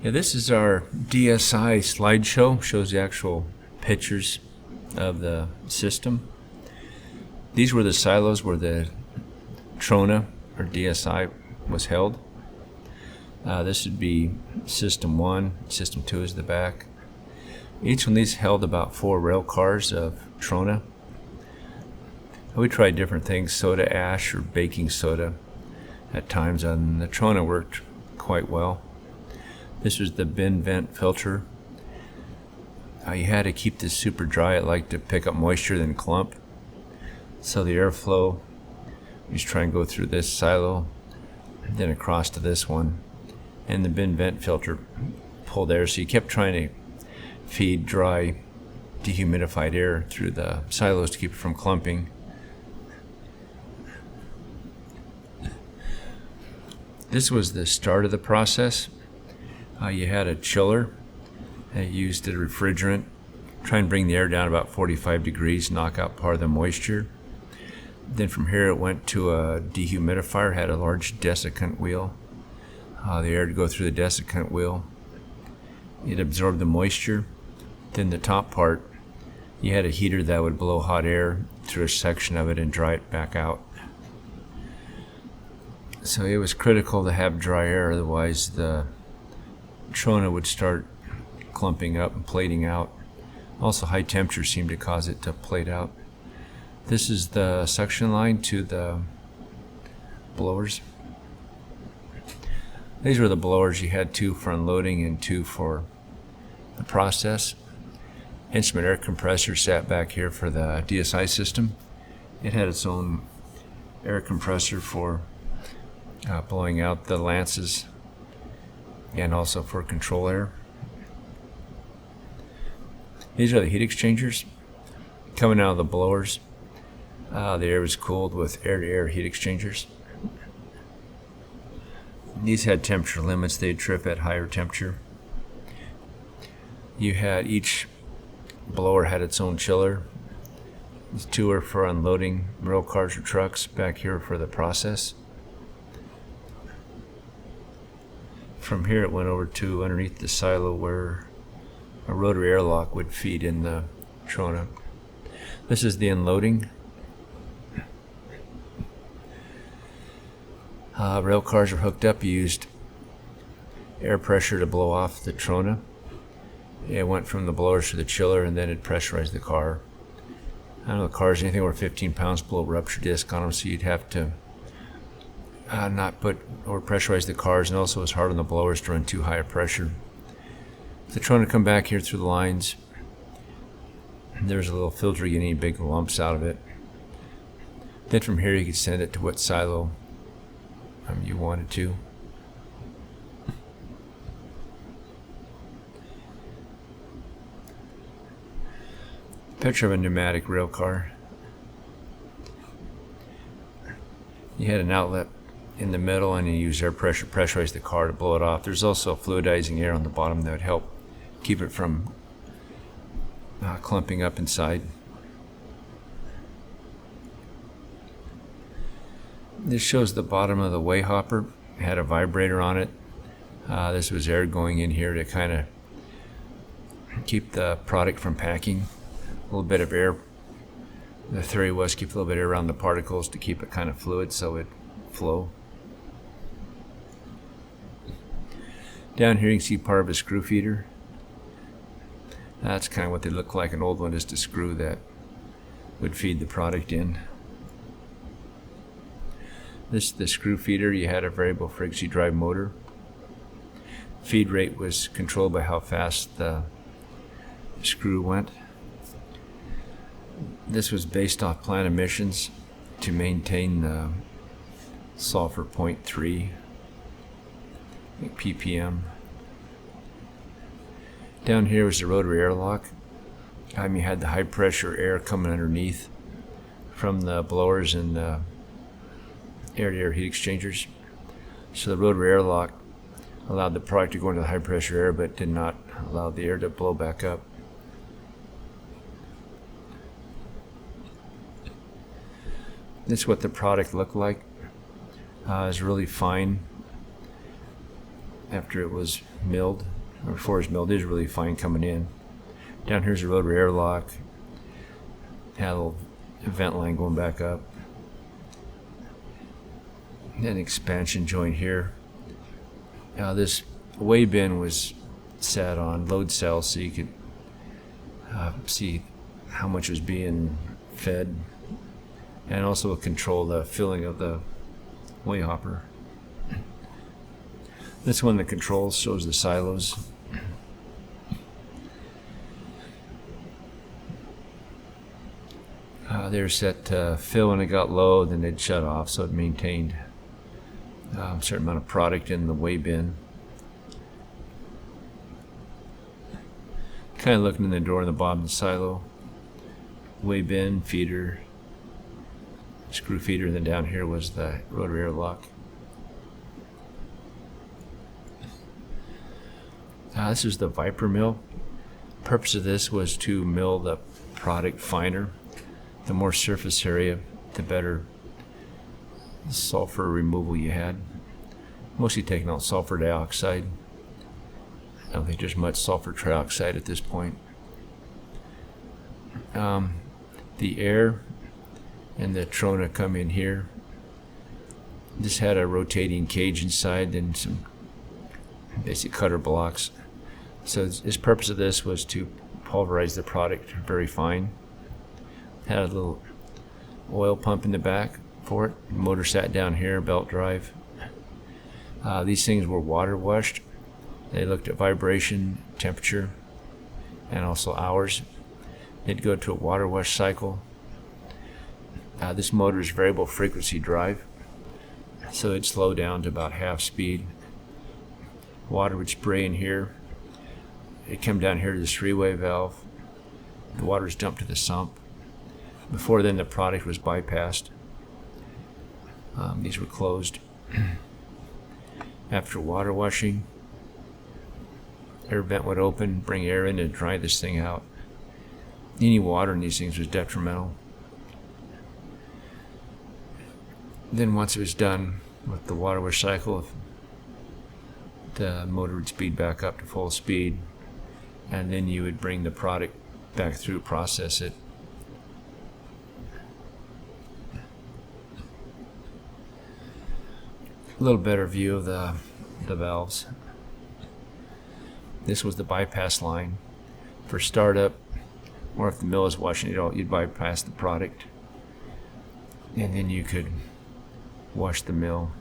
Yeah, this is our DSI slideshow. Shows the actual pictures of the system. These were the silos where the Trona or DSI was held. This would be system 1, system 2 is the back. Each one of these held about 4 rail cars of Trona. We tried different things, soda ash or baking soda at times, and the Trona worked quite well. This was the bin vent filter. You had to keep this super dry. It liked to pick up moisture then clump. So the airflow, you just try and go through this silo, then across to this one. And the bin vent filter pulled air, so you kept trying to feed dry, dehumidified air through the silos to keep it from clumping. This was the start of the process. You had a chiller. You used a refrigerant, try and bring the air down about 45 degrees, knock out part of the moisture. Then from here it went to a dehumidifier, had a large desiccant wheel. The air would go through the desiccant wheel. It absorbed the moisture. Then the top part, you had a heater that would blow hot air through a section of it and dry it back out. So it was critical to have dry air, otherwise the Trona would start clumping up and plating out. Also, high temperature seemed to cause it to plate out. This is the suction line to the blowers. These were the blowers. You had 2 for unloading and 2 for the process. Instrument air compressor sat back here for the DSI system. It had its own air compressor for blowing out the lances and also for control air. These are the heat exchangers coming out of the blowers. The air was cooled with air-to-air heat exchangers. These had temperature limits. They'd trip at higher temperature. You had each blower had its own chiller. These 2 are for unloading rail cars or trucks. Back here for the process. From here it went over to underneath the silo where a rotary airlock would feed in the Trona. This is the unloading. Rail cars are hooked up. You used air pressure to blow off the Trona. It went from the blowers to the chiller, and then it pressurized the car. I don't know, the cars, anything over 15 pounds below rupture disc on them, so you'd have to not put or pressurize the cars, and also it was hard on the blowers to run too high a pressure. The Trona come back here through the lines. There's a little filter, getting any big lumps out of it. Then from here you could send it to what silo you wanted to. Picture of a pneumatic rail car. You had an outlet in the middle, and you use air pressure, pressurize the car to blow it off. There's also fluidizing air on the bottom that would help keep it from clumping up inside. This shows the bottom of the way hopper. It had a vibrator on it. This was air going in here to kind of keep the product from packing. A little bit of air. The theory was keep a little bit of air around the particles to keep it kind of fluid so it flow. Down here you can see part of a screw feeder. That's kind of what they look like. An old one is the screw that would feed the product in. This is the screw feeder. You had a variable frequency drive motor. Feed rate was controlled by how fast the screw went. This was based off plant emissions to maintain the sulfur 0.3 ppm. Down here was the rotary airlock. You had the high pressure air coming underneath from the blowers and the air-to-air heat exchangers. So the rotary airlock allowed the product to go into the high pressure air, but did not allow the air to blow back up. This is what the product looked like. It was really fine. after it was milled, or before it was milled. It was really fine coming in. Down here's a rotary airlock. Had a little vent line going back up. An expansion joint here. Now this weigh bin was sat on load cells, so you could see how much was being fed, and also control the filling of the weigh hopper. This one, the controls, shows the silos. They're set to fill when it got low, then they'd shut off, so it maintained a certain amount of product in the weigh bin. Kind of looking in the door in the bottom of the silo. Weigh bin, feeder, screw feeder, and then down here was the rotary airlock. This is the Viper mill. The purpose of this was to mill the product finer. The more surface area, the better sulfur removal you had. Mostly taking out sulfur dioxide. I don't think there's much sulfur trioxide at this point. The air and the trona come in here. This had a rotating cage inside and some basic cutter blocks. So the purpose of this was to pulverize the product very fine. Had a little oil pump in the back for it. Motor sat down here, belt drive. These things were water washed. They looked at vibration, temperature, and also hours. They'd go to a water wash cycle. This motor is variable frequency drive, so it'd slow down to about half speed. Water would spray in here. It'd come down here to the three-way valve. The water is dumped to the sump. Before then, the product was bypassed. These were closed. After water washing, air vent would open, bring air in and dry this thing out. Any water in these things was detrimental. Then once it was done with the water wash cycle, the motor would speed back up to full speed, and then you would bring the product back through, process it. A little better view of the valves. This was the bypass line for startup, or if the mill is washing it out, you'd bypass the product, and then you could wash the mill.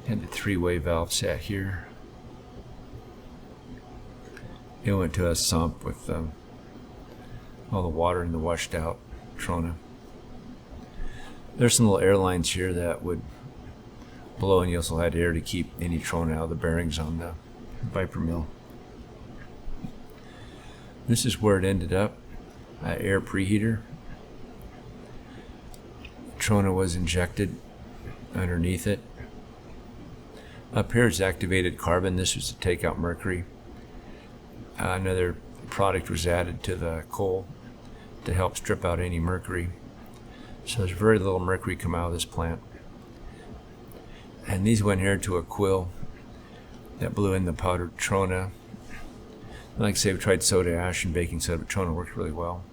And the three-way valve sat here. It went to a sump with all the water in the washed out trona. There's some little air lines here that would blow, and you also had air to keep any trona out of the bearings on the Viper mill. This is where it ended up, air preheater. Trona was injected underneath it. Up here is activated carbon. This was to take out mercury. Another product was added to the coal to help strip out any mercury. So there's very little mercury come out of this plant. And these went here to a quill that blew in the powdered trona. Like I say, we tried soda ash and baking soda, but trona worked really well.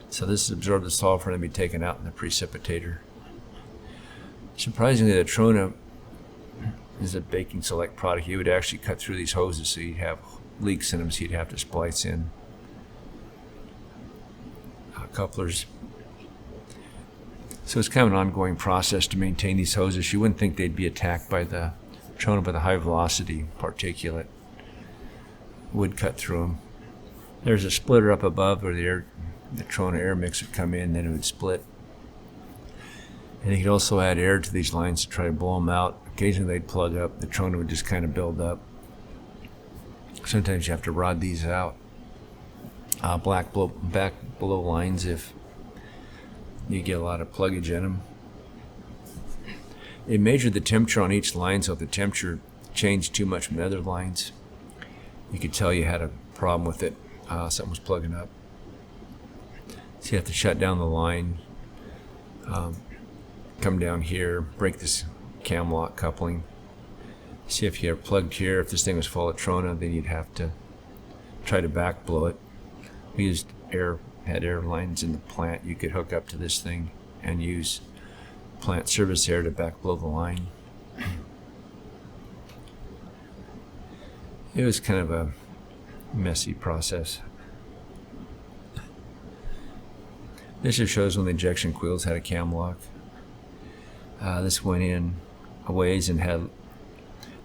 So this absorbed the sulfur and then be taken out in the precipitator. Surprisingly, the trona is a baking select product. You would actually cut through these hoses, so you'd have leaks in them, so you'd have to splice in couplers. So it's kind of an ongoing process to maintain these hoses. You wouldn't think they'd be attacked by the trona, but the high velocity particulate would cut through them. There's a splitter up above where the trona air mix would come in, then it would split. And you could also add air to these lines to try to blow them out. Occasionally they'd plug up. The trona would just kind of build up. Sometimes you have to rod these out. Back below lines if you get a lot of pluggage in them. It measured the temperature on each line, so if the temperature changed too much from the other lines, you could tell you had a problem with it. Something was plugging up. So you have to shut down the line, come down here, break this cam lock coupling, See, if you're plugged here, if this thing was full of Trona, then you'd have to try to back blow it. We used had air lines in the plant. You could hook up to this thing and use plant service air to back blow the line. It was kind of a messy process. This just shows when the injection coils had a cam lock. This went in a ways and had,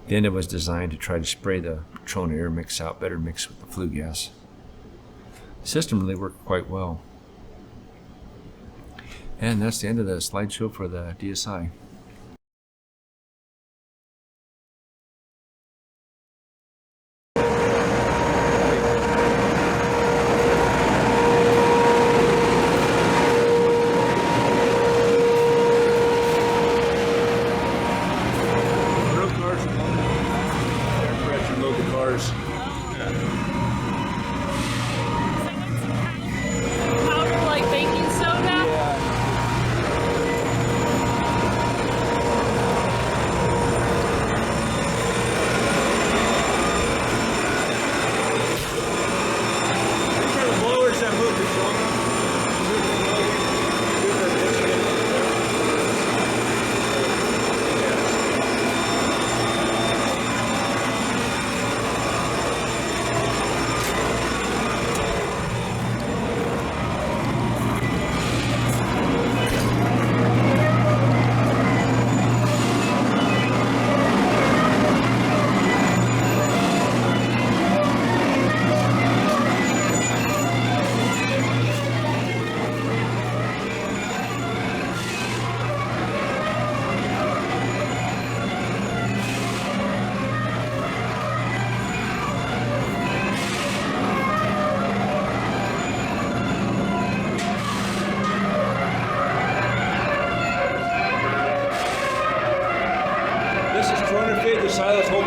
the end of it was designed to try to spray the Trona air mix out, better mix with the flue gas. The system really worked quite well. And that's the end of the slideshow for the DSI. Powder like baking soda? These are the blowers that move the shoulder. This is Trona feed. The silos hold